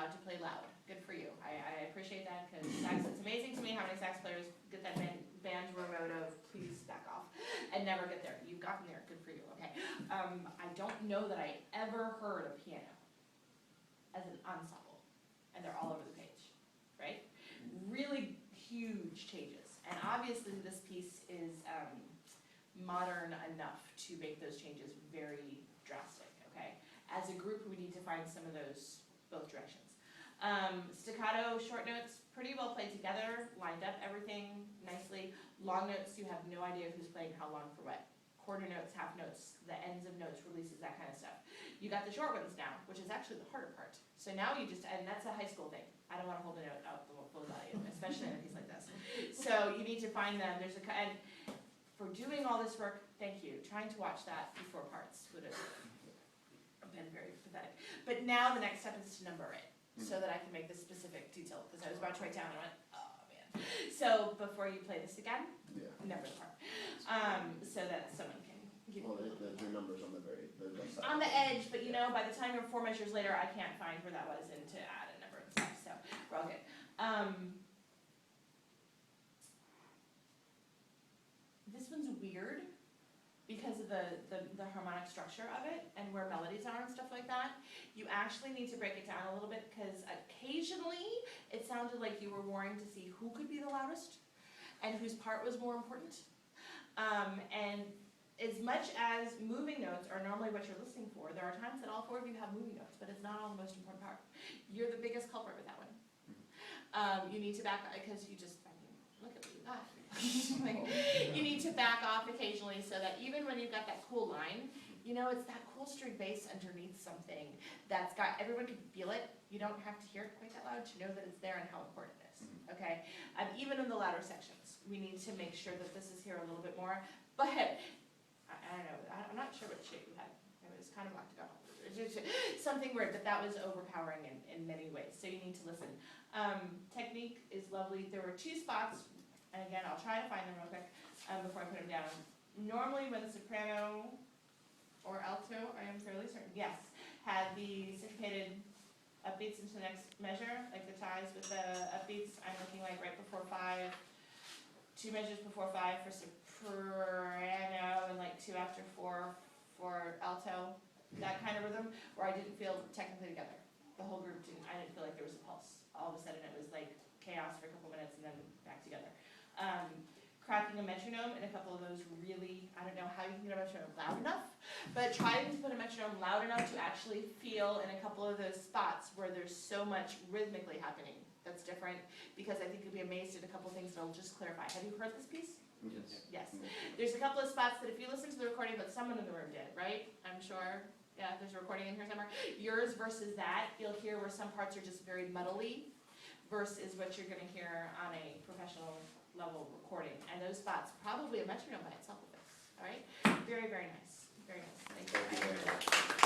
allowed to play loud. Good for you. I appreciate that, because it's amazing to me how many sax players get that band remote of please back off and never get there. You've gotten there. Good for you. Okay. I don't know that I ever heard a piano as an ensemble, and they're all over the page, right? Really huge changes, and obviously this piece is modern enough to make those changes very drastic, okay? As a group, we need to find some of those both directions. Staccato short notes, pretty well played together, lined up everything nicely. Long notes, you have no idea who's playing how long for what. Quarter notes, half notes, the ends of notes, releases, that kind of stuff. You got the short ones now, which is actually the harder part. So now you just, and that's a high school thing. I don't want to hold a note out the full value, especially in a piece like this. So you need to find them. There's a, and for doing all this work, thank you. Trying to watch that before parts would have been very pathetic. But now the next step is to number it, so that I can make this specific detail, because I was about to write down and I went, oh man. So before you play this again, number the part, so that someone can give you the numbers on the left side. on the edge, but you know, by the time you're 4 measures later, I can't find where that was and to add a number and stuff, so we're all good. This one's weird because of the harmonic structure of it and where melodies are and stuff like that. You actually need to break it down a little bit, because occasionally it sounded like you were warring to see who could be the loudest and whose part was more important. And as much as moving notes are normally what you're listening for, there are times that all 4 of you have moving notes, but it's not all the most important part. You're the biggest culprit with that one. You need to back, because you just, look at what you got. You need to back off occasionally, so that even when you've got that cool line, you know, it's that cool string bass underneath something that's got, everyone can feel it. You don't have to hear it quite that loud to know that it's there and how important it is, okay? Even in the louder sections, we need to make sure that this is here a little bit more. But I don't know, I'm not sure what shape you had. It was kind of octagonal. Something weird, but that was overpowering in many ways, so you need to listen. Technique is lovely. There were 2 spots, and again, I'll try to find them real quick before I put them down. Normally when soprano or alto, I am fairly certain, yes, had the syncopated upbeats into the next measure, like the ties with the upbeats, I'm looking like right before 5, 2 measures before 5 for soprano, and like 2 after 4 for alto, that kind of rhythm, where I didn't feel technically together. The whole group didn't, I didn't feel like there was a pulse. All of a sudden it was like chaos for a couple minutes and then back together. Cracking a metronome in a couple of those really, I don't know how you can get a metronome loud enough, but trying to put a metronome loud enough to actually feel in a couple of those spots where there's so much rhythmically happening that's different, because I think you'll be amazed at a couple of things that'll just clarify. Have you heard this piece? Yes. Yes. There's a couple of spots that if you listen to the recording, but someone in the room did, right? I'm sure. Yeah, there's a recording in here somewhere. Yours versus that, you'll hear where some parts are just very muddly versus what you're going to hear on a professional level recording. And those spots, probably a metronome by itself will fix. All right? Very, very nice. Very nice. Thank you.